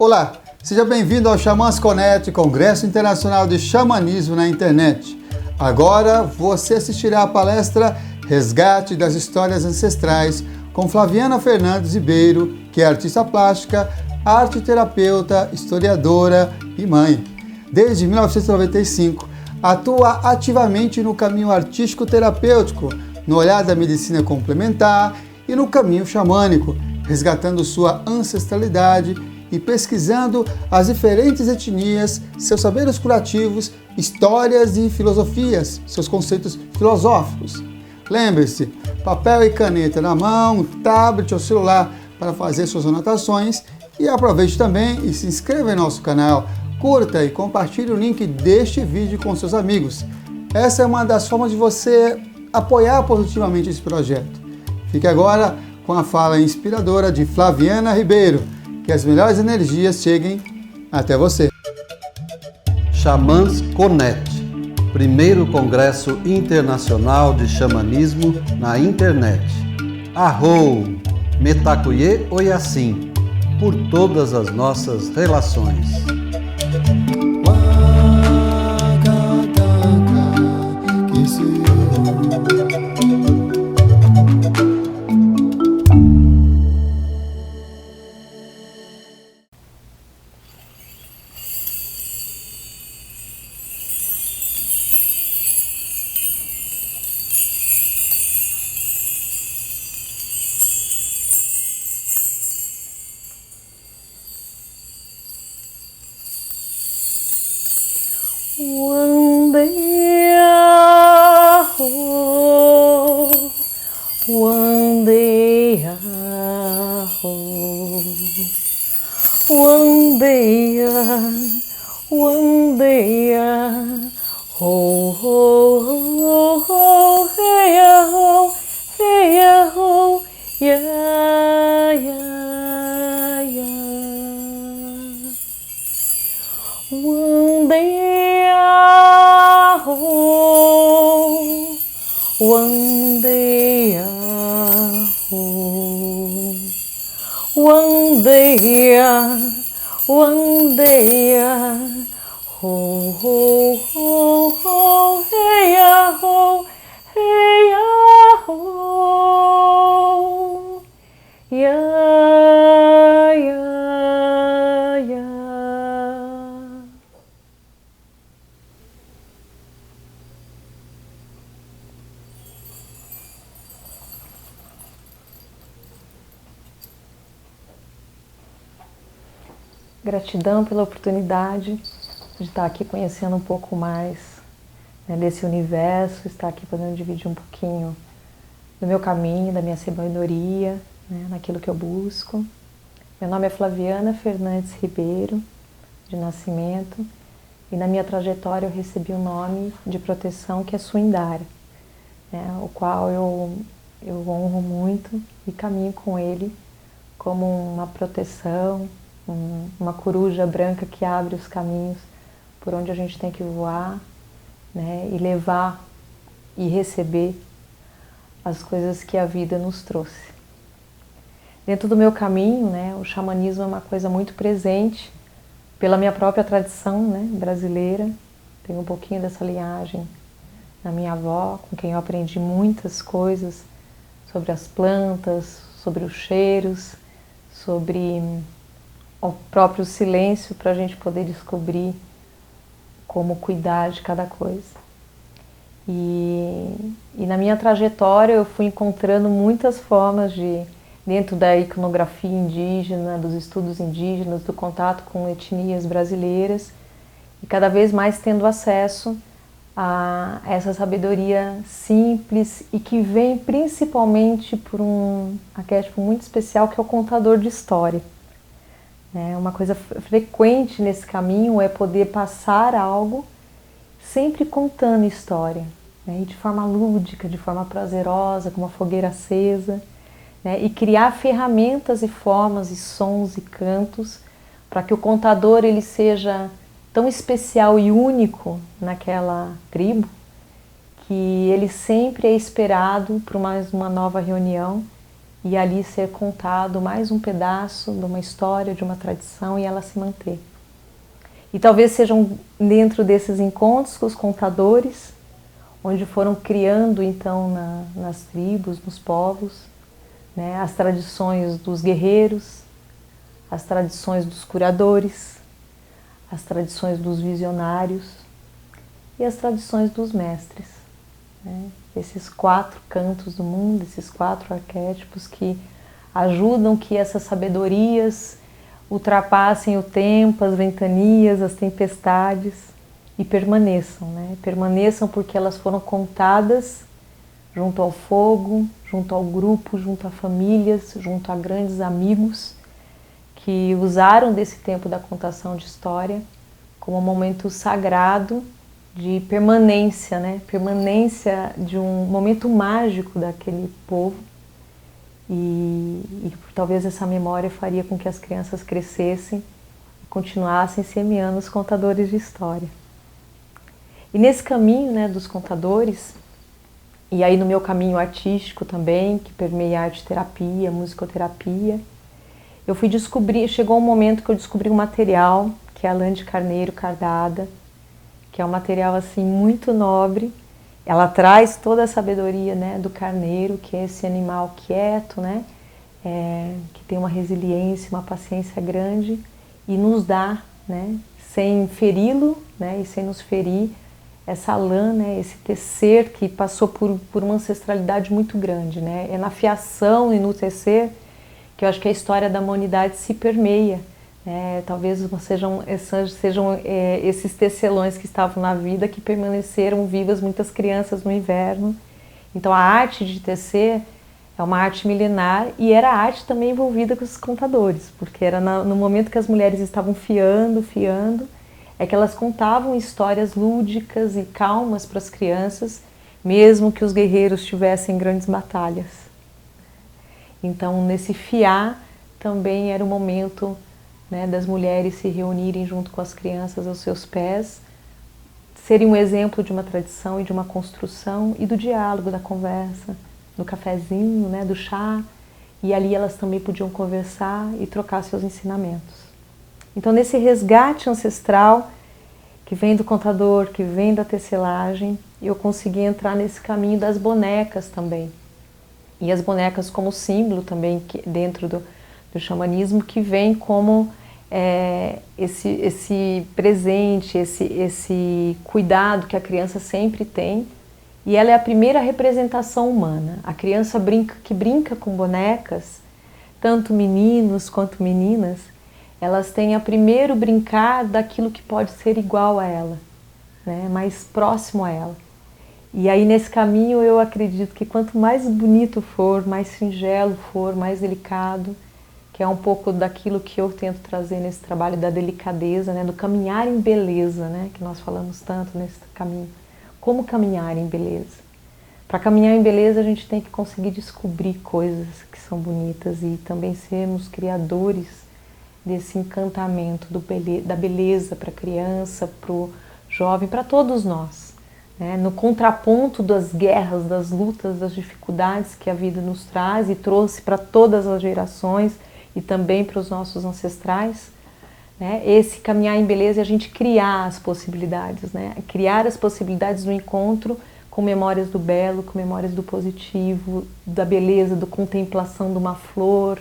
Olá, seja bem-vindo ao Xamãs Connect, Congresso Internacional de Xamanismo na Internet. Agora você assistirá à palestra Resgate das Histórias Ancestrais com Flaviana Fernandes Ribeiro, que é artista plástica, arte-terapeuta, historiadora e mãe. Desde 1995, atua ativamente no caminho artístico-terapêutico, no olhar da medicina complementar e no caminho xamânico, resgatando sua ancestralidade e pesquisando as diferentes etnias, seus saberes curativos, histórias e filosofias, seus conceitos filosóficos. Lembre-se, papel e caneta na mão, tablet ou celular para fazer suas anotações e aproveite também e se inscreva em nosso canal, curta e compartilhe o link deste vídeo com seus amigos. Essa é uma das formas de você apoiar positivamente esse projeto. Fique agora com a fala inspiradora de Flaviana Ribeiro. Que as melhores energias cheguem até você. Xamãs Connect, primeiro Congresso Internacional de Xamanismo na Internet. Arrou, Metacuye Oyassim, por todas as nossas relações. One day, ho ho ho ho, hey ya ho, yeah yeah yeah. One day, ho, one day, ho, one day. One day, ho ho ho ho, hey ya ho, yeah yeah yeah. Gratidão pela oportunidade de estar aqui conhecendo um pouco mais, né, desse universo, estar aqui podendo dividir um pouquinho do meu caminho, da minha sabedoria, né, naquilo que eu busco. Meu nome é Flaviana Fernandes Ribeiro, de nascimento, e na minha trajetória eu recebi um nome de proteção que é Suindara, né, o qual eu honro muito e caminho com ele como uma proteção, uma coruja branca que abre os caminhos por onde a gente tem que voar, né, e levar e receber as coisas que a vida nos trouxe. Dentro do meu caminho, né, o xamanismo é uma coisa muito presente pela minha própria tradição, né, brasileira. Tenho um pouquinho dessa linhagem na minha avó, com quem eu aprendi muitas coisas sobre as plantas, sobre os cheiros, sobre o próprio silêncio para a gente poder descobrir como cuidar de cada coisa. E na minha trajetória eu fui encontrando muitas formas de, dentro da iconografia indígena, dos estudos indígenas, do contato com etnias brasileiras, e cada vez mais tendo acesso a essa sabedoria simples e que vem principalmente por um arquétipo muito especial que é o contador de história. Uma coisa frequente nesse caminho é poder passar algo sempre contando história, né? E de forma lúdica, de forma prazerosa, com uma fogueira acesa, né? E criar ferramentas e formas e sons e cantos para que o contador ele seja tão especial e único naquela tribo que ele sempre é esperado por mais uma nova reunião e ali ser contado mais um pedaço de uma história, de uma tradição e ela se manter. E talvez sejam dentro desses encontros com os contadores, onde foram criando então nas tribos, nos povos, né, as tradições dos guerreiros, as tradições dos curadores, as tradições dos visionários e as tradições dos mestres, né? Esses 4 cantos do mundo, esses 4 arquétipos que ajudam que essas sabedorias ultrapassem o tempo, as ventanias, as tempestades e permaneçam, né? Permaneçam porque elas foram contadas junto ao fogo, junto ao grupo, junto a famílias, junto a grandes amigos que usaram desse tempo da contação de história como um momento sagrado de permanência, né? Permanência de um momento mágico daquele povo e talvez essa memória faria com que as crianças crescessem e continuassem semeando os contadores de história. E nesse caminho, né, dos contadores, e aí no meu caminho artístico também, que permeia arte terapia, musicoterapia, eu fui descobrir, chegou um momento que eu descobri um material, que é a lã de carneiro cardada, que é um material assim muito nobre. Ela traz toda a sabedoria, né, do carneiro, que é esse animal quieto, né, que tem uma resiliência, uma paciência grande e nos dá, né, sem feri-lo, né, e sem nos ferir, essa lã, né, esse tecer que passou por uma ancestralidade muito grande, né. É na fiação e no tecer que eu acho que a história da humanidade se permeia. Talvez sejam esses tecelões que estavam na vida que permaneceram vivas muitas crianças no inverno. Então a arte de tecer é uma arte milenar e era a arte também envolvida com os contadores, porque era no momento que as mulheres estavam fiando, é que elas contavam histórias lúdicas e calmas para as crianças, mesmo que os guerreiros tivessem grandes batalhas. Então nesse fiar também era o momento, né, das mulheres se reunirem junto com as crianças aos seus pés, serem um exemplo de uma tradição e de uma construção e do diálogo, da conversa, do cafezinho, né, do chá, e ali elas também podiam conversar e trocar seus ensinamentos. Então nesse resgate ancestral que vem do contador, que vem da tecelagem, eu consegui entrar nesse caminho das bonecas também. E as bonecas como símbolo também dentro do xamanismo, que vem como esse presente, esse cuidado que a criança sempre tem, e ela é a primeira representação humana. A criança que brinca com bonecas, tanto meninos quanto meninas, elas têm a primeiro brincar daquilo que pode ser igual a ela, né, mais próximo a ela. E aí nesse caminho eu acredito que quanto mais bonito for, mais singelo for, mais delicado, que é um pouco daquilo que eu tento trazer nesse trabalho da delicadeza, né, do caminhar em beleza, né, que nós falamos tanto nesse caminho. Como caminhar em beleza? Para caminhar em beleza a gente tem que conseguir descobrir coisas que são bonitas e também sermos criadores desse encantamento da beleza para a criança, para o jovem, para todos nós. No contraponto das guerras, das lutas, das dificuldades que a vida nos traz e trouxe para todas as gerações e também para os nossos ancestrais, esse caminhar em beleza é a gente criar as possibilidades, criar as possibilidades do encontro com memórias do belo, com memórias do positivo, da beleza, da contemplação de uma flor,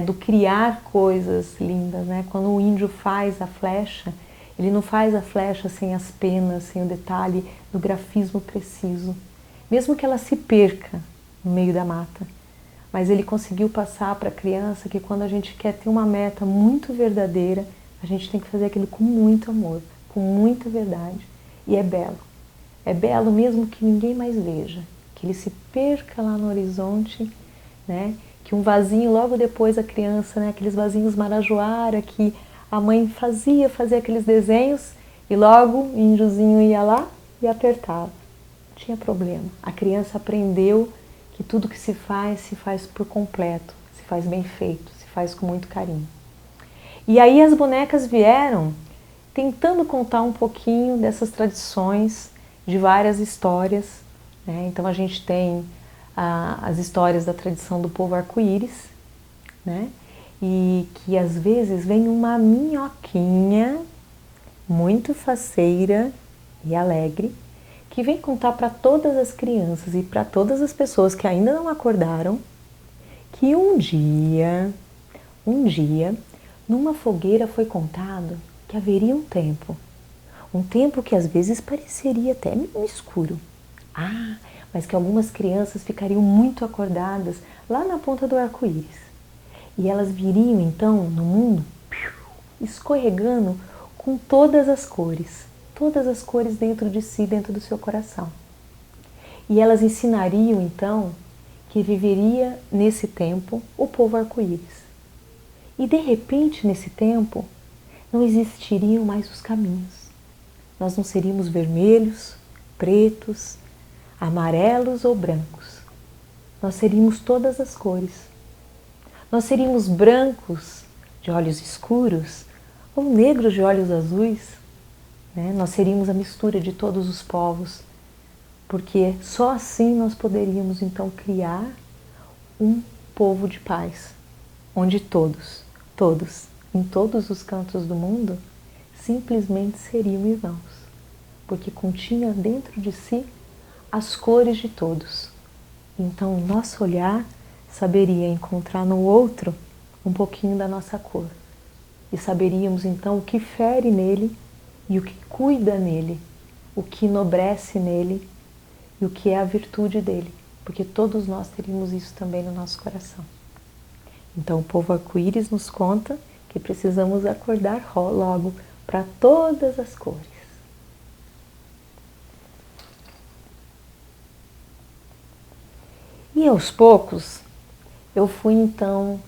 do criar coisas lindas. Quando o índio faz a flecha, ele não faz a flecha sem as penas, sem o detalhe do grafismo preciso, mesmo que ela se perca no meio da mata. Mas ele conseguiu passar para a criança que quando a gente quer ter uma meta muito verdadeira, a gente tem que fazer aquilo com muito amor, com muita verdade. E é belo. É belo mesmo que ninguém mais veja, que ele se perca lá no horizonte, que um vasinho logo depois a criança, aqueles vasinhos marajoara que a mãe fazia aqueles desenhos e logo o índiozinho ia lá e apertava. Não tinha problema. A criança aprendeu que tudo que se faz por completo, se faz bem feito, se faz com muito carinho. E aí as bonecas vieram tentando contar um pouquinho dessas tradições de várias histórias. Então a gente tem as histórias da tradição do povo arco-íris, né? E que às vezes vem uma minhoquinha muito faceira e alegre, que vem contar para todas as crianças e para todas as pessoas que ainda não acordaram, que um dia, numa fogueira foi contado que haveria um tempo que às vezes pareceria até escuro. Mas que algumas crianças ficariam muito acordadas lá na ponta do arco-íris. E elas viriam então no mundo escorregando com todas as cores dentro de si, dentro do seu coração. E elas ensinariam então que viveria nesse tempo o povo arco-íris. E de repente nesse tempo não existiriam mais os caminhos. Nós não seríamos vermelhos, pretos, amarelos ou brancos. Nós seríamos todas as cores. Nós seríamos brancos de olhos escuros ou negros de olhos azuis, né? Nós seríamos a mistura de todos os povos, porque só assim nós poderíamos então criar um povo de paz, onde todos, em todos os cantos do mundo, simplesmente seriam irmãos, porque continha dentro de si as cores de todos. Então o nosso olhar saberia encontrar no outro um pouquinho da nossa cor. E saberíamos então o que fere nele e o que cuida nele, o que enobrece nele e o que é a virtude dele, porque todos nós teríamos isso também no nosso coração. Então o povo arco-íris nos conta que precisamos acordar logo para todas as cores. E aos poucos eu fui então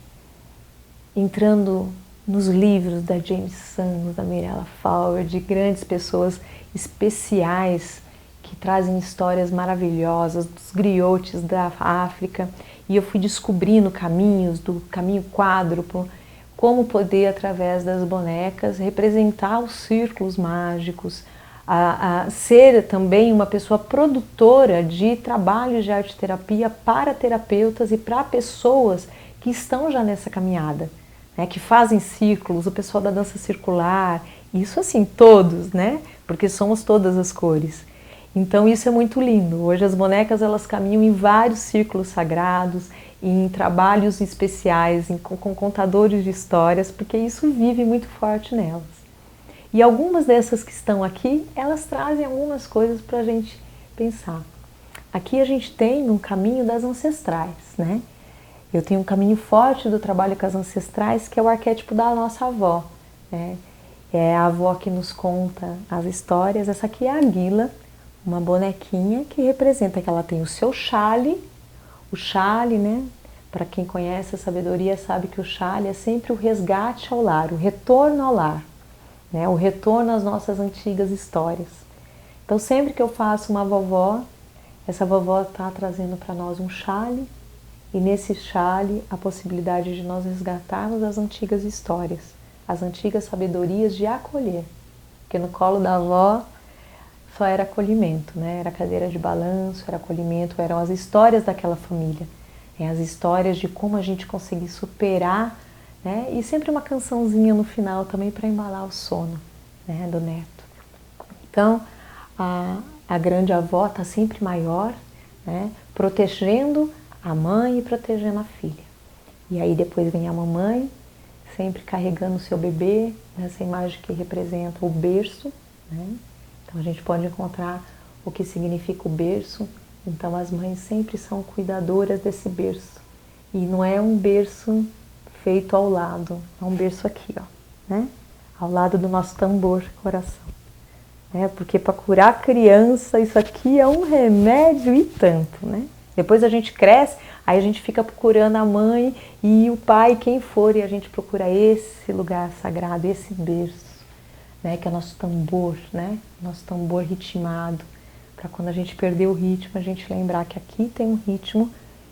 entrando nos livros da James Sandels, da Mirella Fowler, de grandes pessoas especiais que trazem histórias maravilhosas, dos griotes da África, e eu fui descobrindo caminhos, do caminho quádruplo, como poder, através das bonecas, representar os círculos mágicos, a ser também uma pessoa produtora de trabalhos de arte-terapia para terapeutas e para pessoas que estão já nessa caminhada, né, que fazem círculos, o pessoal da dança circular, isso assim, todos, né, porque somos todas as cores. Então isso é muito lindo. Hoje as bonecas elas caminham em vários círculos sagrados, em trabalhos especiais, com contadores de histórias, porque isso vive muito forte nelas. E algumas dessas que estão aqui, elas trazem algumas coisas para a gente pensar. Aqui a gente tem um caminho das ancestrais, né? Eu tenho um caminho forte do trabalho com as ancestrais, que é o arquétipo da nossa avó, né? É a avó que nos conta as histórias. Essa aqui é a Aguila, uma bonequinha que representa que ela tem o seu chale. O chale, né? Para quem conhece a sabedoria sabe que o chale é sempre o resgate ao lar, o retorno ao lar, né? O retorno às nossas antigas histórias. Então sempre que eu faço uma vovó, essa vovó está trazendo para nós um chale, e nesse chale a possibilidade de nós resgatarmos as antigas histórias, as antigas sabedorias de acolher, porque no colo da avó só era acolhimento, né? Era cadeira de balanço, era acolhimento, eram as histórias daquela família, as histórias de como a gente conseguir superar, né? E sempre uma cançãozinha no final também para embalar o sono, né, do neto. Então a grande avó está sempre maior, né, protegendo a mãe e protegendo a filha. E aí depois vem a mamãe, sempre carregando o seu bebê, nessa imagem que representa o berço, né? Então a gente pode encontrar o que significa o berço. Então as mães sempre são cuidadoras desse berço. E não é um berço feito ao lado, é um berço aqui, ó, né? Ao lado do nosso tambor, coração. Porque para curar a criança, isso aqui é um remédio e tanto, né? Depois a gente cresce, aí a gente fica procurando a mãe e o pai, quem for, e a gente procura esse lugar sagrado, esse berço, né? Que é o nosso tambor, né? Nosso tambor ritmado, para quando a gente perder o ritmo, a gente lembrar que aqui tem um ritmo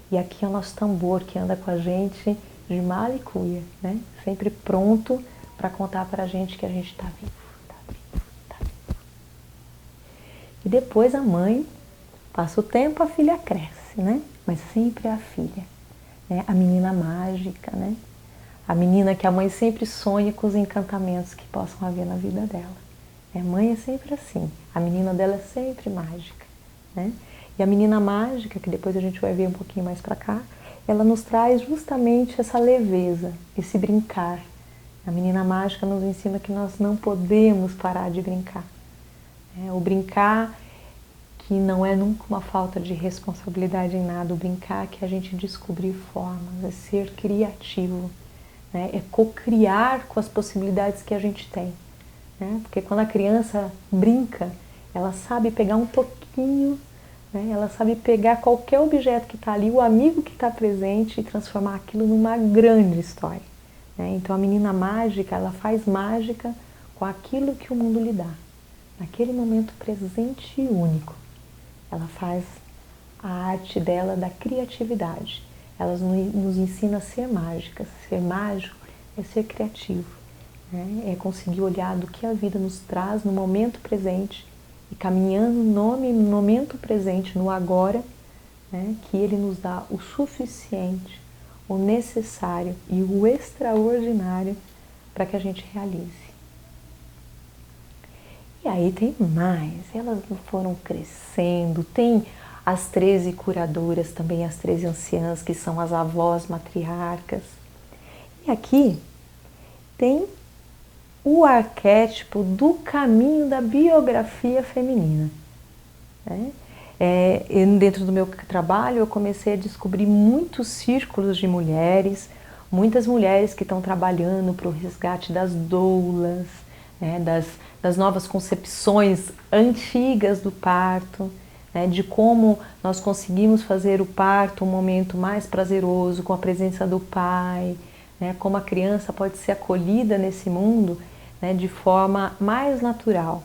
e aqui é o nosso tambor que anda com a gente de mal e cuia, né? Sempre pronto para contar para a gente que a gente está vivo, está vivo, está vivo. E depois a mãe passa o tempo, a filha cresce, né? mas sempre é a filha, né? A menina mágica, né? A menina que a mãe sempre sonha com os encantamentos que possam haver na vida dela. A mãe é sempre assim, a menina dela é sempre mágica, né? E a menina mágica, que depois a gente vai ver um pouquinho mais para cá, ela nos traz justamente essa leveza, esse brincar. A menina mágica nos ensina que nós não podemos parar de brincar. O brincar que não é nunca uma falta de responsabilidade em nada, o brincar que é a gente descobrir formas, é ser criativo, né? É co-criar com as possibilidades que a gente tem. Né? Porque quando a criança brinca, ela sabe pegar um toquinho, né? Ela sabe pegar qualquer objeto que está ali, o amigo que está presente e transformar aquilo numa grande história. Né? Então a menina mágica, ela faz mágica com aquilo que o mundo lhe dá, naquele momento presente e único. Ela faz a arte dela da criatividade. Ela nos ensina a ser mágicas. Ser mágico é ser criativo. É conseguir olhar do que a vida nos traz no momento presente e caminhando no momento presente, no agora, né, que ele nos dá o suficiente, o necessário e o extraordinário para que a gente realize. E aí tem mais, elas foram crescendo, tem as 13 curadoras, também as 13 anciãs, que são as avós matriarcas. E aqui tem o arquétipo do caminho da biografia feminina. Né? Dentro do meu trabalho eu comecei a descobrir muitos círculos de mulheres, muitas mulheres que estão trabalhando para o resgate das doulas, né? das novas concepções antigas do parto, né? De como nós conseguimos fazer o parto um momento mais prazeroso com a presença do pai, né? Como a criança pode ser acolhida nesse mundo, né, de forma mais natural.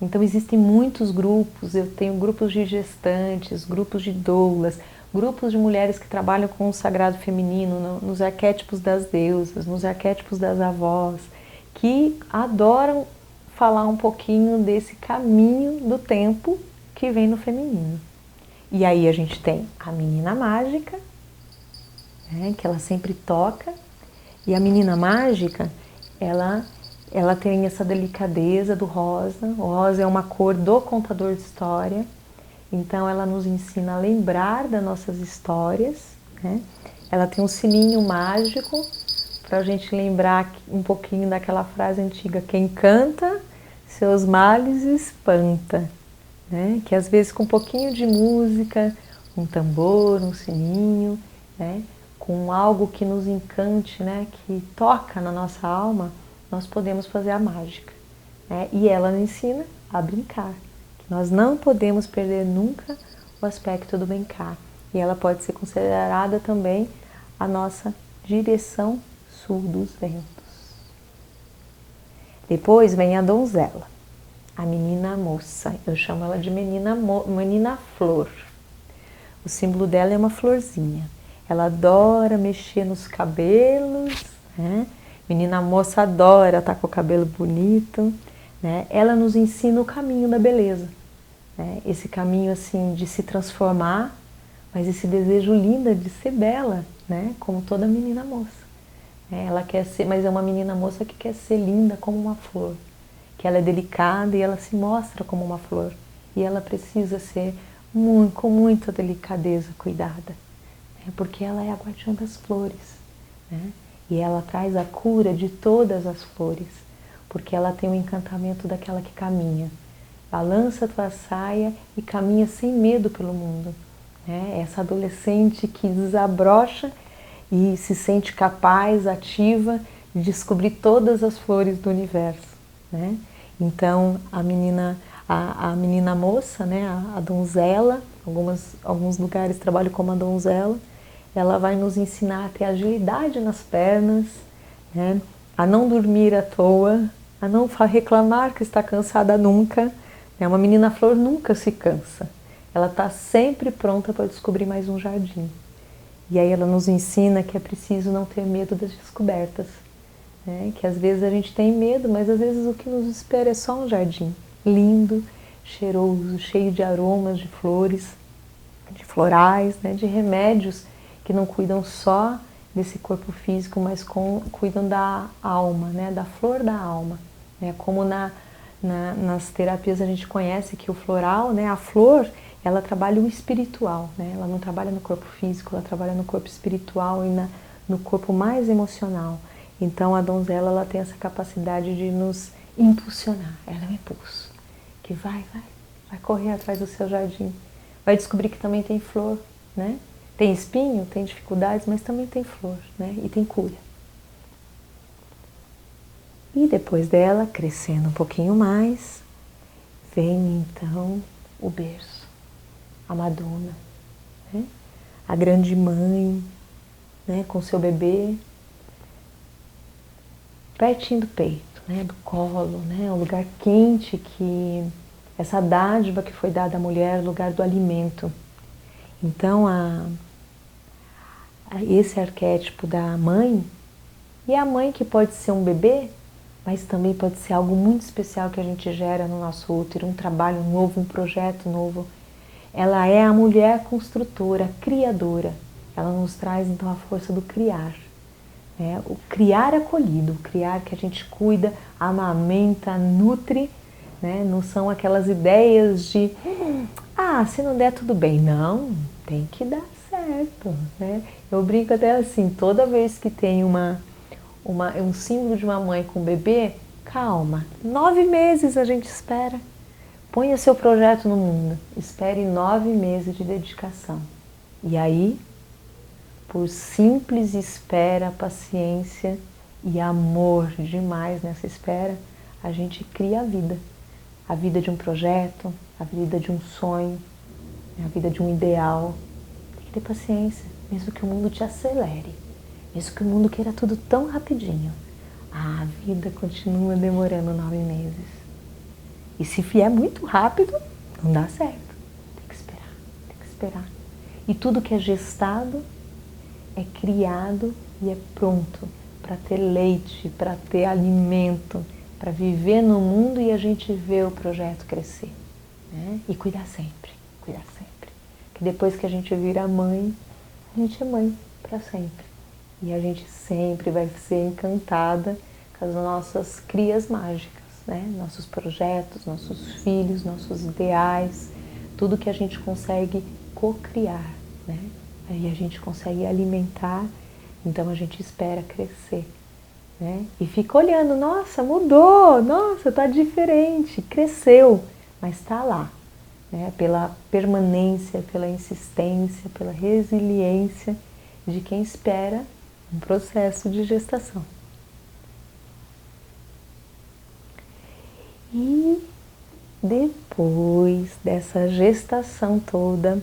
Então existem muitos grupos, eu tenho grupos de gestantes, grupos de doulas, grupos de mulheres que trabalham com o sagrado feminino, nos arquétipos das deusas, nos arquétipos das avós, que adoram falar um pouquinho desse caminho do tempo que vem no feminino. E aí a gente tem a menina mágica, né, que ela sempre toca, e a menina mágica, ela tem essa delicadeza do rosa. O rosa é uma cor do contador de história, então ela nos ensina a lembrar das nossas histórias, né? Ela tem um sininho mágico para a gente lembrar um pouquinho daquela frase antiga: quem canta, seus males espanta, né? Que às vezes com um pouquinho de música, um tambor, um sininho, né? Com algo que nos encante, né? Que toca na nossa alma, nós podemos fazer a mágica, né? E ela nos ensina a brincar, que nós não podemos perder nunca o aspecto do brincar. E ela pode ser considerada também a nossa direção sul dos ventos. Depois vem a donzela, a menina moça. Eu chamo ela de menina flor. O símbolo dela é uma florzinha. Ela adora mexer nos cabelos, né? Menina moça adora estar com o cabelo bonito, né? Ela nos ensina o caminho da beleza, né? Esse caminho assim de se transformar, mas esse desejo lindo de ser bela, né? Como toda menina moça. Ela quer ser, mas é uma menina moça que quer ser linda como uma flor, que ela é delicada e ela se mostra como uma flor. E ela precisa ser com muita delicadeza cuidada, né? Porque ela é a guardiã das flores, né? E ela traz a cura de todas as flores, porque ela tem o encantamento daquela que caminha. Balança a tua saia e caminha sem medo pelo mundo. Né? Essa adolescente que desabrocha e se sente capaz, ativa, de descobrir todas as flores do universo. Né? Então, a menina moça, né? A donzela, alguns lugares trabalham como a donzela, ela vai nos ensinar a ter agilidade nas pernas, né? A não dormir à toa, a não reclamar que está cansada nunca. Uma menina flor nunca se cansa, ela está sempre pronta para descobrir mais um jardim. E aí ela nos ensina que é preciso não ter medo das descobertas, né? Que às vezes a gente tem medo, mas às vezes o que nos espera é só um jardim lindo, cheiroso, cheio de aromas, de flores. de florais, né, de remédios que não cuidam só desse corpo físico, mas cuidam da alma, né, da flor da alma. Né, como nas terapias a gente conhece que o floral, né, a flor, ela trabalha o espiritual, né, ela não trabalha no corpo físico, ela trabalha no corpo espiritual e no corpo mais emocional. Então a donzela, ela tem essa capacidade de nos impulsionar, ela é um impulso, que vai correr atrás do seu jardim, vai descobrir que também tem flor, né? Tem espinho, tem dificuldades, mas também tem flor, né? E tem cura. E depois dela, crescendo um pouquinho mais, vem então o berço, a Madonna, né? A grande mãe, né? Com seu bebê, pertinho do peito, né? Do colo, né? Um lugar quente, que essa dádiva que foi dada à mulher, lugar do alimento. Então, esse arquétipo da mãe, e a mãe que pode ser um bebê, mas também pode ser algo muito especial que a gente gera no nosso útero, um trabalho novo, um projeto novo. Ela é a mulher construtora, criadora. Ela nos traz então a força do criar. Né? O criar acolhido, o criar que a gente cuida, amamenta, nutre. Né? Não são aquelas ideias de se não der tudo bem. Não, tem que dar certo. Né? Eu brinco até assim, toda vez que tem um símbolo de uma mãe com um bebê, calma, 9 meses a gente espera. Ponha seu projeto no mundo, espere 9 meses de dedicação. E aí, por simples espera, paciência e amor demais nessa espera, a gente cria a vida de um projeto, a vida de um sonho, a vida de um ideal. Tem que ter paciência, mesmo que o mundo te acelere, mesmo que o mundo queira tudo tão rapidinho, a vida continua demorando 9 meses. E se vier muito rápido, não dá certo. Tem que esperar. E tudo que é gestado é criado e é pronto para ter leite, para ter alimento, para viver no mundo e a gente ver o projeto crescer. Né? E cuidar sempre. Que depois que a gente vira mãe, a gente é mãe para sempre. E a gente sempre vai ser encantada com as nossas crias mágicas, né? Nossos projetos, nossos filhos, nossos ideais, tudo que a gente consegue co-criar, né? Aí a gente consegue alimentar, então a gente espera crescer, né? E fica olhando, nossa, mudou, nossa, tá diferente, cresceu, mas tá lá, né? Pela permanência, pela insistência, pela resiliência de quem espera um processo de gestação. E depois dessa gestação toda,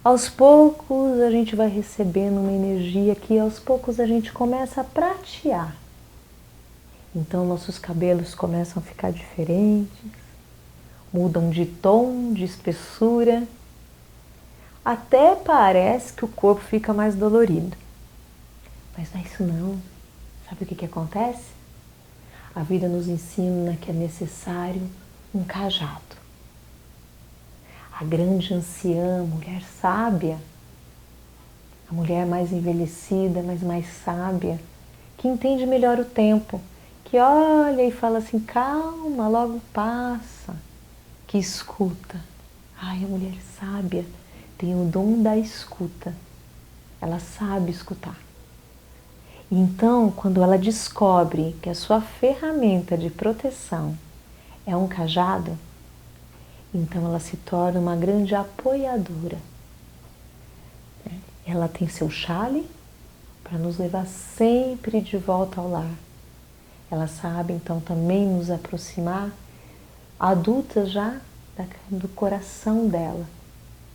aos poucos a gente vai recebendo uma energia que aos poucos a gente começa a pratear. Então nossos cabelos começam a ficar diferentes, mudam de tom, de espessura, até parece que o corpo fica mais dolorido. Mas não é isso não. Sabe o que acontece? A vida nos ensina que é necessário um cajado. A grande anciã, mulher sábia, a mulher mais envelhecida, mas mais sábia, que entende melhor o tempo, que olha e fala assim, calma, logo passa, que escuta. Ai, a mulher sábia tem o dom da escuta, ela sabe escutar. Então, quando ela descobre que a sua ferramenta de proteção é um cajado, então ela se torna uma grande apoiadora. Ela tem seu chale para nos levar sempre de volta ao lar. Ela sabe, então, também nos aproximar, adultas já, do coração dela,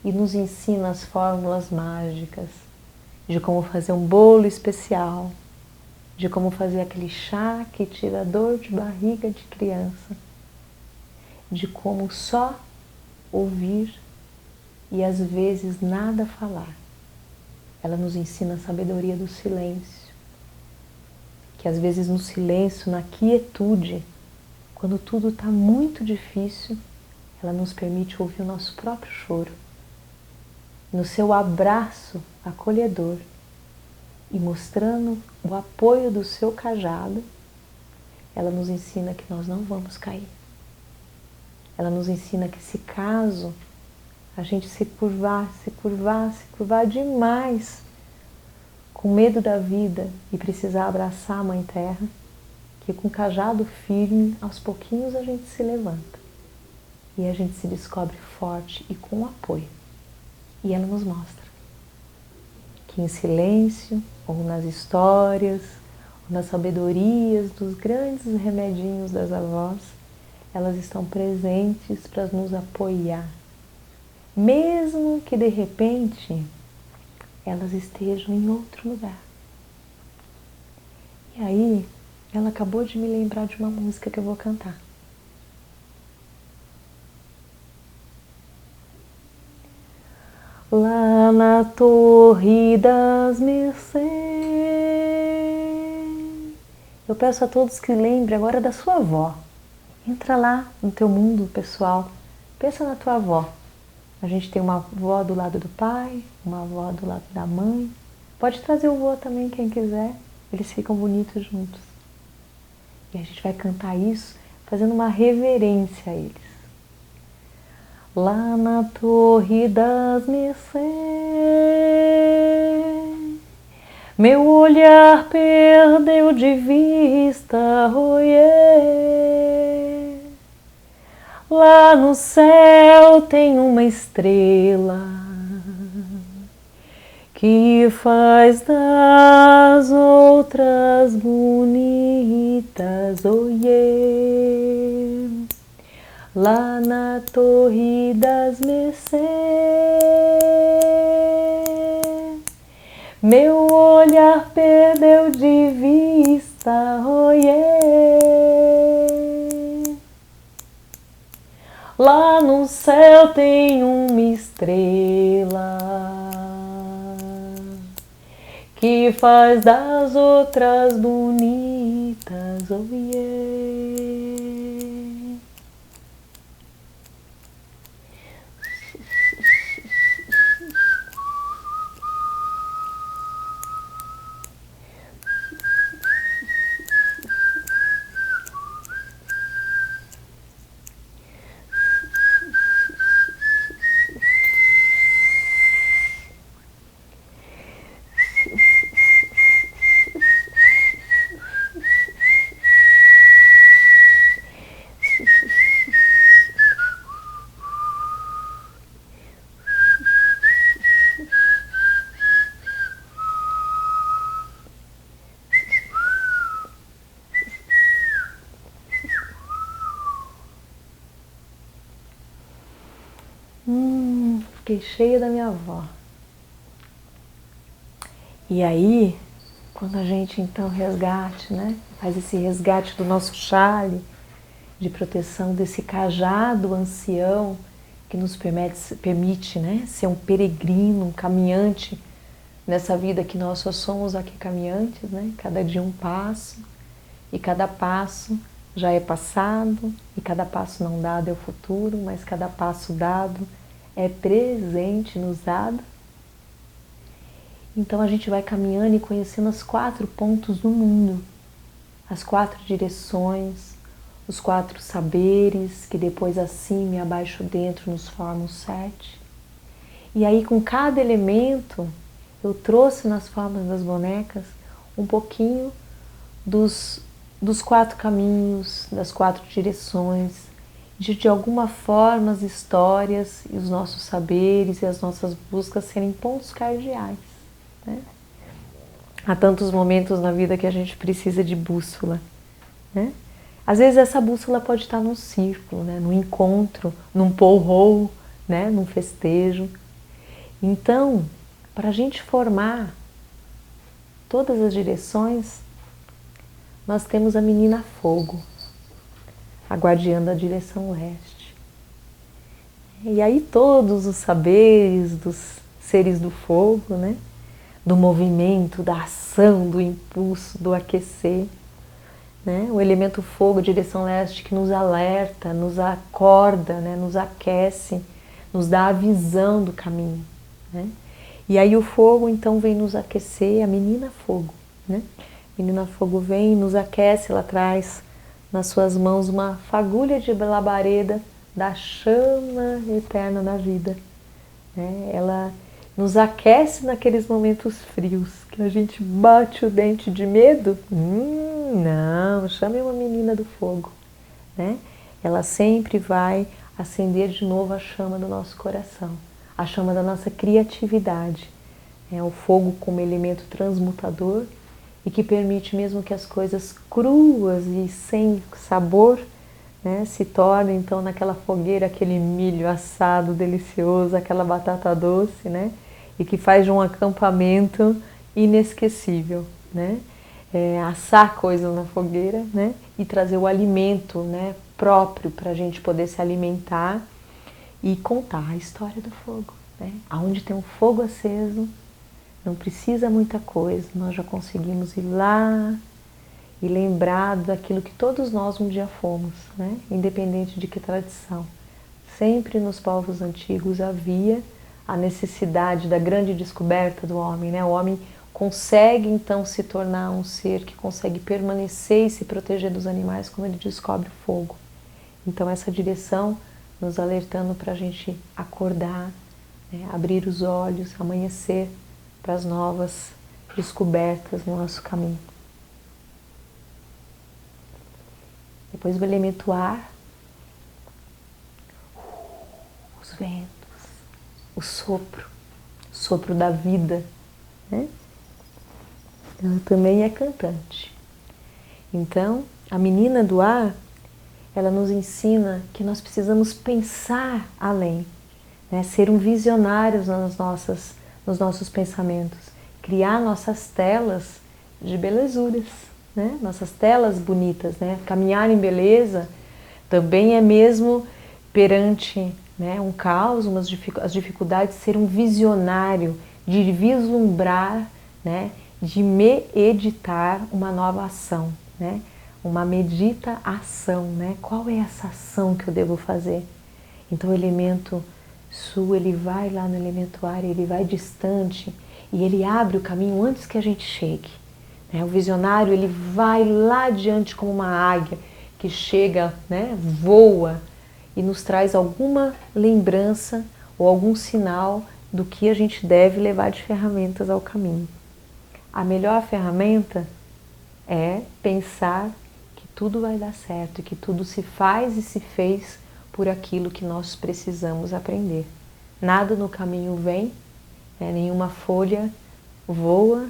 e nos ensina as fórmulas mágicas de como fazer um bolo especial, de como fazer aquele chá que tira a dor de barriga de criança, de como só ouvir e às vezes nada falar. Ela nos ensina a sabedoria do silêncio, que às vezes no silêncio, na quietude, quando tudo está muito difícil, ela nos permite ouvir o nosso próprio choro, no seu abraço acolhedor e mostrando o apoio do seu cajado, ela nos ensina que nós não vamos cair. Ela nos ensina que, se caso a gente se curvar demais, com medo da vida e precisar abraçar a Mãe Terra, que com o cajado firme, aos pouquinhos a gente se levanta. E a gente se descobre forte e com apoio. E ela nos mostra que em silêncio, ou nas histórias, ou nas sabedorias dos grandes remedinhos das avós, elas estão presentes para nos apoiar. Mesmo que de repente elas estejam em outro lugar. E aí, ela acabou de me lembrar de uma música que eu vou cantar. Lá na Torre das Mercês. Eu peço a todos que lembrem agora da sua avó. Entra lá no teu mundo pessoal. Pensa na tua avó. A gente tem uma avó do lado do pai, uma avó do lado da mãe. Pode trazer o avô também, quem quiser. Eles ficam bonitos juntos. E a gente vai cantar isso fazendo uma reverência a eles. Lá na Torre das Mercês, meu olhar perdeu de vista, oiê. Lá no céu tem uma estrela que faz das outras bonitas, oiê. Lá na Torre das Mercês, meu olhar perdeu de vista, oiê. Lá no céu tem uma estrela que faz das outras bonitas, oiê. Fiquei cheia da minha avó. E aí, quando a gente então resgate, né? Faz esse resgate do nosso chale de proteção, desse cajado ancião que nos permite, né? Ser um peregrino, um caminhante nessa vida que nós só somos aqui caminhantes, né? Cada dia um passo, e cada passo já é passado, e cada passo não dado é o futuro, mas cada passo dado é presente nos dado. Então a gente vai caminhando e conhecendo os 4 pontos do mundo, as 4 direções, os 4 saberes, que depois acima e abaixo dentro nos formam 7. E aí com cada elemento, eu trouxe nas formas das bonecas um pouquinho dos 4 caminhos, das 4 direções, de alguma forma as histórias e os nossos saberes e as nossas buscas serem pontos cardeais, né? Há tantos momentos na vida que a gente precisa de bússola, né? Às vezes essa bússola pode estar num círculo, né? Num encontro, num polrou, né? Num festejo. Então, para a gente formar todas as direções, nós temos a menina fogo, a guardiã da direção leste. E aí todos os saberes dos seres do fogo, né? Do movimento, da ação, do impulso, do aquecer, né? O elemento fogo, direção leste, que nos alerta, nos acorda, né? Nos aquece, nos dá a visão do caminho. né? E aí o fogo então vem nos aquecer, a menina fogo, né? A menina fogo vem e nos aquece, ela traz nas suas mãos uma fagulha de labareda da chama eterna da vida, né? Ela nos aquece naqueles momentos frios, que a gente bate o dente de medo. Não, chame uma menina do fogo, né? Ela sempre vai acender de novo a chama do nosso coração, a chama da nossa criatividade. É o fogo como elemento transmutador e que permite mesmo que as coisas cruas e sem sabor, né, se tornem então naquela fogueira aquele milho assado delicioso, aquela batata doce, né, e que faz de um acampamento inesquecível, né, assar coisas na fogueira, né, e trazer o alimento, né, próprio para a gente poder se alimentar e contar a história do fogo, né, aonde tem um fogo aceso. Não precisa muita coisa, nós já conseguimos ir lá e lembrar daquilo que todos nós um dia fomos, né? Independente de que tradição. Sempre nos povos antigos havia a necessidade da grande descoberta do homem, né? O homem consegue então se tornar um ser que consegue permanecer e se proteger dos animais quando ele descobre o fogo. Então essa direção nos alertando para a gente acordar, né? Abrir os olhos, amanhecer para as novas descobertas no nosso caminho. Depois o elemento ar, os ventos, o sopro da vida, né? Ela também é cantante. Então, a menina do ar, ela nos ensina que nós precisamos pensar além, né? Ser um visionário nos nossos pensamentos, criar nossas telas de belezuras, né? Nossas telas bonitas, né? Caminhar em beleza também é mesmo perante, né, um caos, as dificuldades, ser um visionário, de vislumbrar, né, de meditar uma nova ação, né? Uma medita-ação, né? Qual é essa ação que eu devo fazer? Então o elemento Sul, ele vai lá no elemento ar, ele vai distante e ele abre o caminho antes que a gente chegue, né? O visionário, ele vai lá adiante como uma águia que chega, né, voa e nos traz alguma lembrança ou algum sinal do que a gente deve levar de ferramentas ao caminho. A melhor ferramenta é pensar que tudo vai dar certo e que tudo se faz e se fez por aquilo que nós precisamos aprender. Nada no caminho vem, né? Nenhuma folha voa,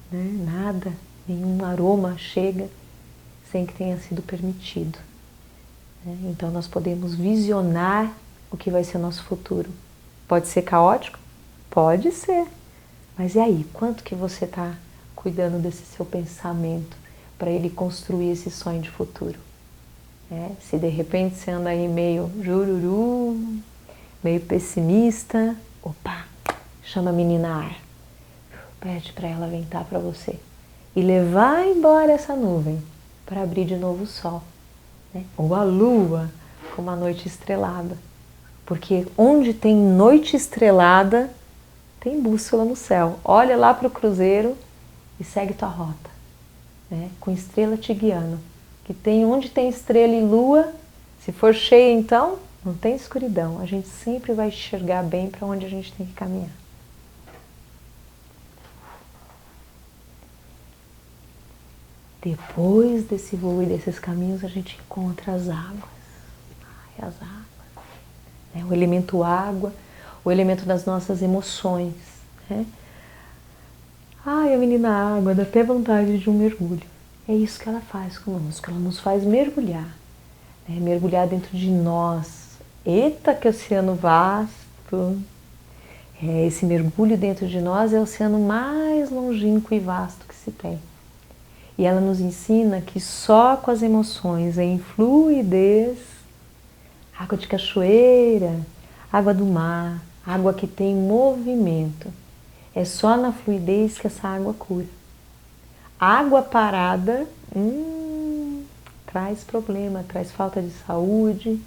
né? Nada, nenhum aroma chega sem que tenha sido permitido, né? Então nós podemos visionar o que vai ser o nosso futuro. Pode ser caótico? Pode ser. Mas e aí, quanto que você está cuidando desse seu pensamento para ele construir esse sonho de futuro? Se de repente você anda aí meio jururu, meio pessimista, opa, chama a menina ar, pede para ela ventar para você e levar embora essa nuvem para abrir de novo o sol, né? Ou a lua com uma noite estrelada, porque onde tem noite estrelada tem bússola no céu. Olha lá para o cruzeiro e segue tua rota, né? Com estrela te guiando. Que tem, onde tem estrela e lua, se for cheia então, não tem escuridão. A gente sempre vai enxergar bem para onde a gente tem que caminhar. Depois desse voo e desses caminhos, a gente encontra as águas. As águas, né? O elemento água, o elemento das nossas emoções, né? Ai, a menina água, dá até vontade de um mergulho. É isso que ela faz conosco, ela nos faz mergulhar, né? Mergulhar dentro de nós. Eita, que oceano vasto! Esse mergulho dentro de nós é o oceano mais longínquo e vasto que se tem. E ela nos ensina que só com as emoções em fluidez, água de cachoeira, água do mar, água que tem movimento, é só na fluidez que essa água cura. Água parada traz problema, traz falta de saúde,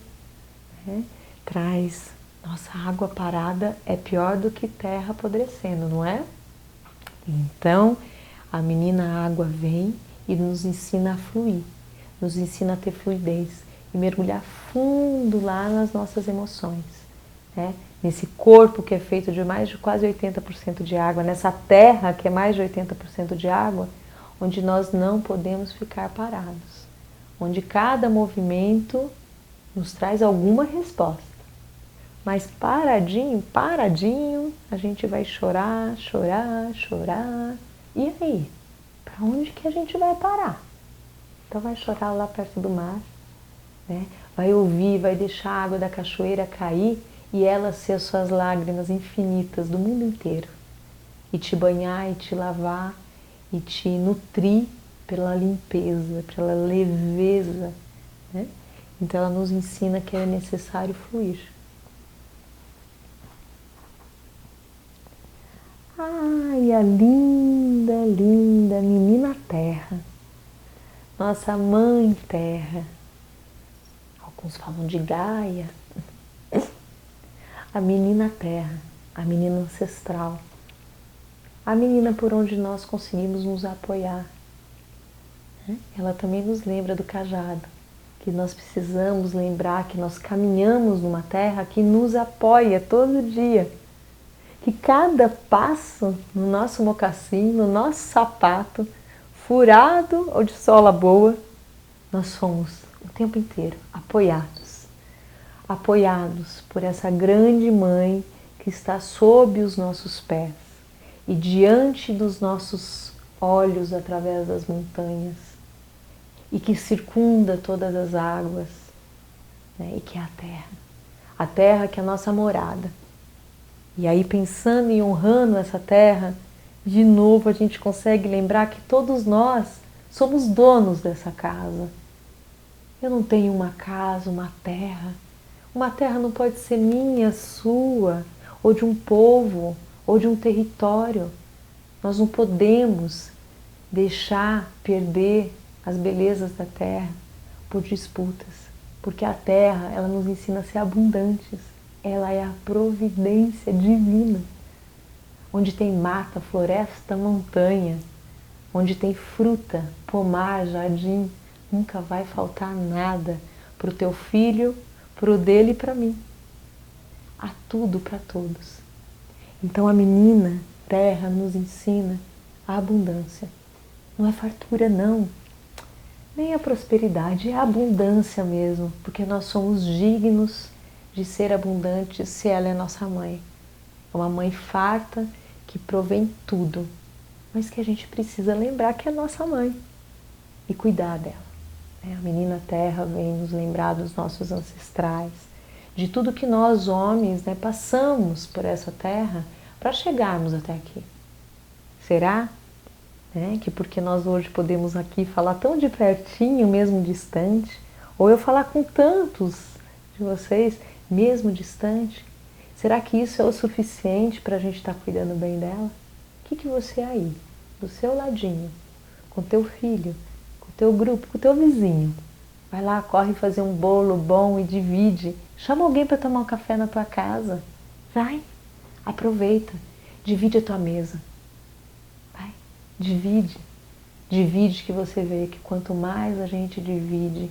né? Traz Nossa, água parada é pior do que terra apodrecendo, não é? Então, a menina água vem e nos ensina a fluir, nos ensina a ter fluidez e mergulhar fundo lá nas nossas emoções, né? Nesse corpo que é feito de mais de quase 80% de água, nessa terra que é mais de 80% de água, onde nós não podemos ficar parados, onde cada movimento nos traz alguma resposta. Mas paradinho, paradinho, a gente vai chorar, chorar, chorar. E aí? Para onde que a gente vai parar? Então vai chorar lá perto do mar, né? Vai ouvir, vai deixar a água da cachoeira cair e ela ser as suas lágrimas infinitas do mundo inteiro. E te banhar, e te lavar, e te nutrir pela limpeza, pela leveza, né? Então ela nos ensina que é necessário fluir. Ai, a linda, linda menina terra, nossa mãe terra, alguns falam de Gaia, a menina terra, a menina ancestral, a menina por onde nós conseguimos nos apoiar. Ela também nos lembra do cajado, que nós precisamos lembrar que nós caminhamos numa terra que nos apoia todo dia. Que cada passo no nosso mocassim, no nosso sapato, furado ou de sola boa, nós somos o tempo inteiro apoiados. Apoiados por essa grande mãe que está sob os nossos pés e diante dos nossos olhos através das montanhas e que circunda todas as águas, né? E que é a terra que é a nossa morada. E aí, pensando e honrando essa terra, de novo a gente consegue lembrar que todos nós somos donos dessa casa. Eu não tenho uma casa, uma terra. Uma terra não pode ser minha, sua, ou de um povo, ou de um território. Nós não podemos deixar perder as belezas da terra por disputas, porque a terra, ela nos ensina a ser abundantes. Ela é a providência divina. Onde tem mata, floresta, montanha, onde tem fruta, pomar, jardim, nunca vai faltar nada para o teu filho, para o dele e para mim. Há tudo para todos. Então a menina terra nos ensina a abundância. Não é fartura não, nem a prosperidade, é a abundância mesmo, porque nós somos dignos de ser abundante se ela é nossa mãe. É uma mãe farta que provém tudo, mas que a gente precisa lembrar que é nossa mãe e cuidar dela. A menina terra vem nos lembrar dos nossos ancestrais, de tudo que nós homens, né, passamos por essa terra para chegarmos até aqui. Será, né, que porque nós hoje podemos aqui falar tão de pertinho, mesmo distante, ou eu falar com tantos de vocês, mesmo distante, será que isso é o suficiente para a gente estar cuidando bem dela? O que você aí, do seu ladinho, com teu filho, com teu grupo, com teu vizinho, vai lá, corre fazer um bolo bom e divide, chama alguém para tomar um café na tua casa, vai, aproveita, divide a tua mesa, vai, divide que você vê que quanto mais a gente divide,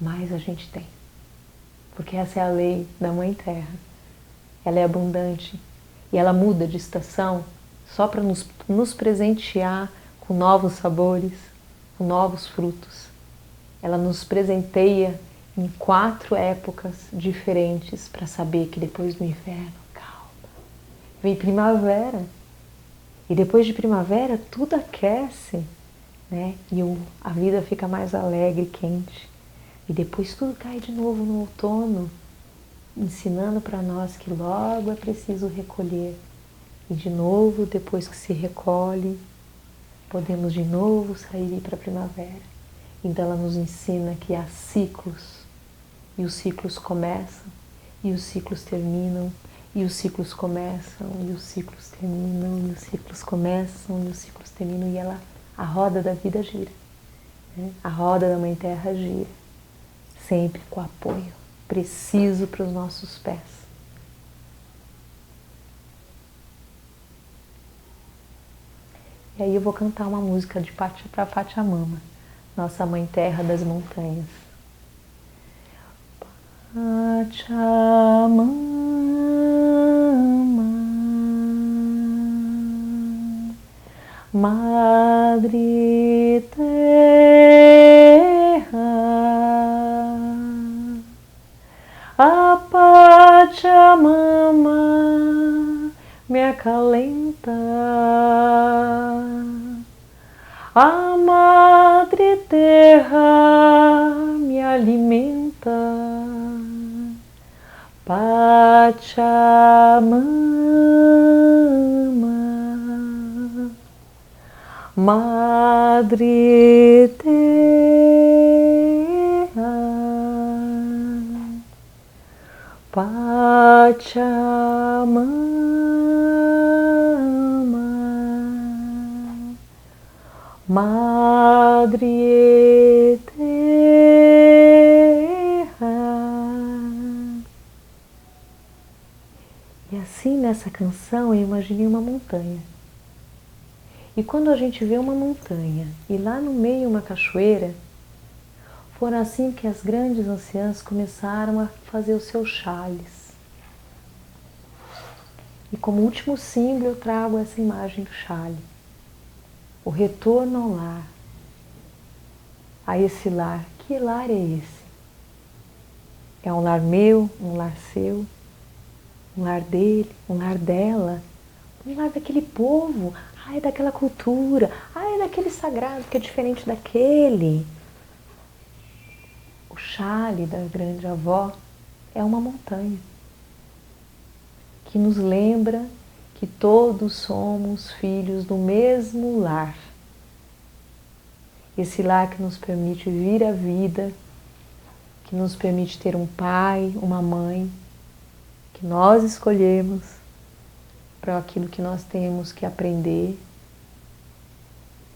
mais a gente tem. Porque essa é a lei da Mãe Terra. Ela é abundante e ela muda de estação só para nos presentear com novos sabores, com novos frutos. Ela nos presenteia em 4 épocas diferentes para saber que depois do inverno, calma, vem primavera. E depois de primavera tudo aquece, né? E a vida fica mais alegre, quente. E depois tudo cai de novo no outono, ensinando para nós que logo é preciso recolher. E de novo, depois que se recolhe, podemos de novo sair para a primavera. Então ela nos ensina que há ciclos, e os ciclos começam, e os ciclos terminam, e os ciclos começam, e os ciclos terminam, e os ciclos começam, e os ciclos terminam, e a roda da vida gira, né? A roda da Mãe Terra gira. Sempre com apoio preciso para os nossos pés. E aí eu vou cantar uma música de para Pachamama, nossa Mãe Terra das Montanhas. Pachamama, Madre Terra, a Pachamama me acalenta, a Madre Terra me alimenta, Pachamama, Madre Terra, Pachamama, Madre Terra. E assim, nessa canção, eu imaginei uma montanha. E quando a gente vê uma montanha e lá no meio uma cachoeira, foram assim que as grandes anciãs começaram a fazer os seus chales. E como último símbolo eu trago essa imagem do chale. O retorno ao lar. A esse lar. Que lar é esse? É um lar meu, um lar seu, um lar dele, um lar dela, um lar daquele povo, é daquela cultura, é daquele sagrado que é diferente daquele. O chale da grande avó é uma montanha que nos lembra que todos somos filhos do mesmo lar. Esse lar que nos permite vir à vida, que nos permite ter um pai, uma mãe, que nós escolhemos para aquilo que nós temos que aprender.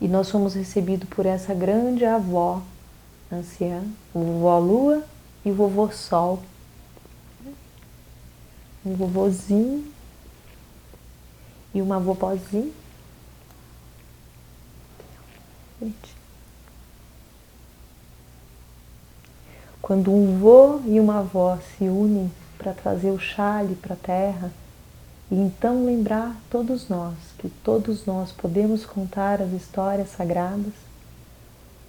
E nós somos recebidos por essa grande avó anciã, o vovó Lua e o vovô Sol. Um vovozinho e uma vovozinha. Quando um vô e uma avó se unem para trazer o chale para a terra, e então lembrar todos nós, que todos nós podemos contar as histórias sagradas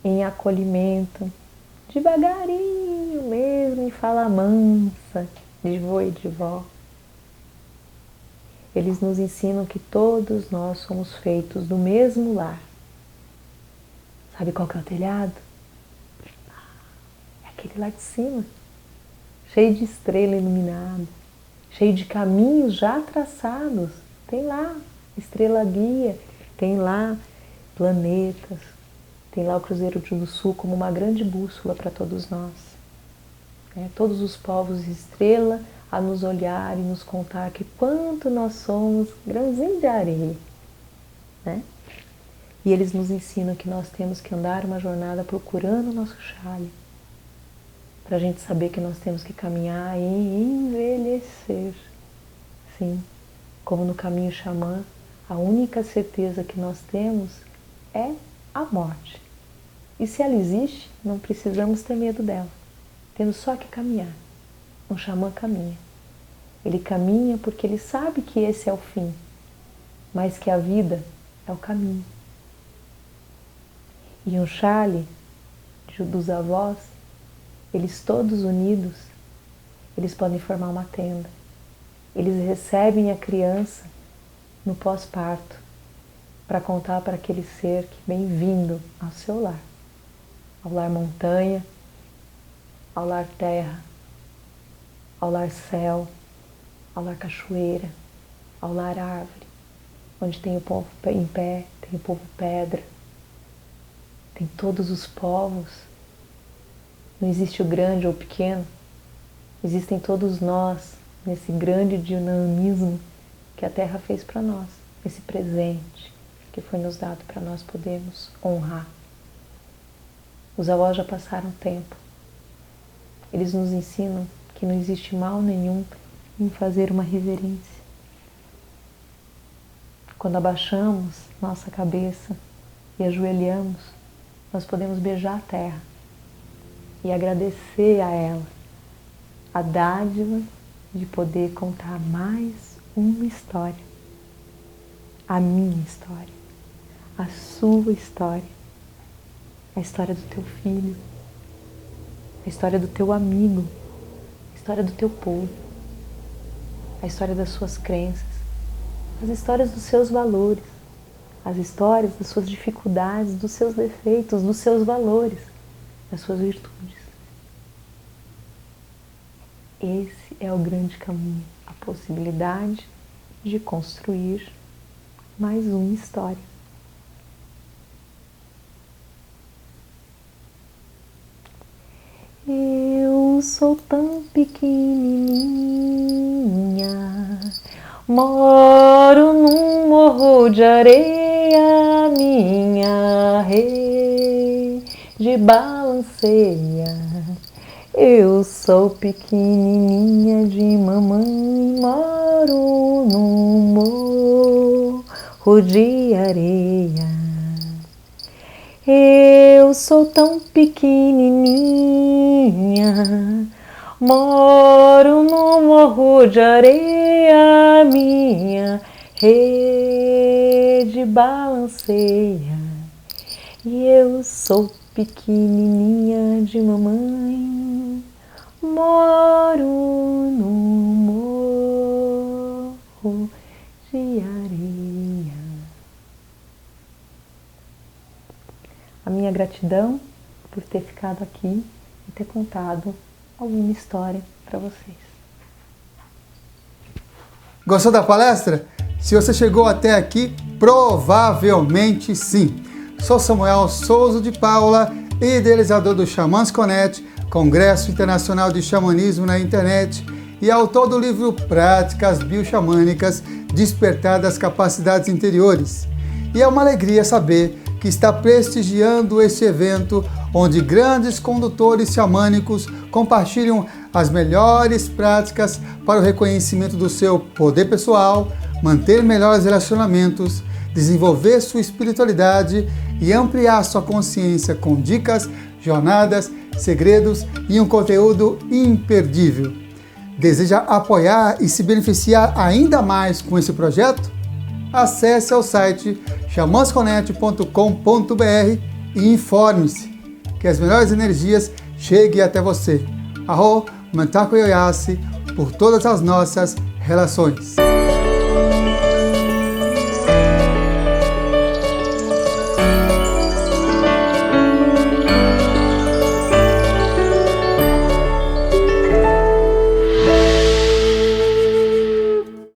em acolhimento, devagarinho mesmo, em fala mansa, de vô e de vó. Eles nos ensinam que todos nós somos feitos do mesmo lar. Sabe qual que é o telhado? É aquele lá de cima, cheio de estrela iluminada, cheio de caminhos já traçados. Tem lá estrela guia, tem lá planetas, tem lá o Cruzeiro do Sul como uma grande bússola para todos nós. Todos os povos de estrela a nos olhar e nos contar que quanto nós somos grãozinho de areia. E eles nos ensinam que nós temos que andar uma jornada procurando o nosso chale, para a gente saber que nós temos que caminhar e envelhecer. Sim, como no caminho xamã, a única certeza que nós temos é a morte. E se ela existe, não precisamos ter medo dela. Temos só que caminhar. Um xamã caminha. Ele caminha porque ele sabe que esse é o fim, mas que a vida é o caminho. E um chale dos avós, eles todos unidos, eles podem formar uma tenda. Eles recebem a criança no pós-parto para contar para aquele ser que bem-vindo ao seu lar. Ao lar montanha, ao lar terra, ao lar céu, ao lar cachoeira, ao lar árvore, onde tem o povo em pé, tem o povo pedra, tem todos os povos. Não existe o grande ou o pequeno, existem todos nós nesse grande dinamismo que a Terra fez para nós, esse presente que foi nos dado para nós podermos honrar. Os avós já passaram tempo. Eles nos ensinam que não existe mal nenhum em fazer uma reverência. quando abaixamos nossa cabeça e ajoelhamos, nós podemos beijar a terra e agradecer a ela a dádiva de poder contar mais uma história. A minha história, a sua história, a história do teu filho, a história do teu amigo, a história do teu povo, a história das suas crenças, as histórias dos seus valores, as histórias das suas dificuldades, dos seus defeitos, dos seus valores, das suas virtudes. Esse é o grande caminho, a possibilidade de construir mais uma história. Eu sou tão pequenininha, moro num morro de areia, minha rede balanceia. Eu sou pequenininha de mamãe, moro num morro de areia. Eu sou tão pequenininha, moro no morro de areia, minha rede balanceia. E eu sou pequenininha de mamãe, moro no morro de areia. A minha gratidão por ter ficado aqui e ter contado alguma história para vocês. Gostou da palestra? Se você chegou até aqui, provavelmente sim. Sou Samuel Souza de Paula, idealizador do Xamãs Connect, Congresso Internacional de Xamanismo na Internet, e autor do livro Práticas Bioxamânicas, Despertar das Capacidades Interiores. E é uma alegria saber que está prestigiando este evento, onde grandes condutores xamânicos compartilham as melhores práticas para o reconhecimento do seu poder pessoal, manter melhores relacionamentos, desenvolver sua espiritualidade e ampliar sua consciência com dicas, jornadas, segredos e um conteúdo imperdível. Deseja apoiar e se beneficiar ainda mais com esse projeto? Acesse ao site xamansconnect.com.br e informe-se que as melhores energias cheguem até você. Arro Mantaku Yoyasi por todas as nossas relações.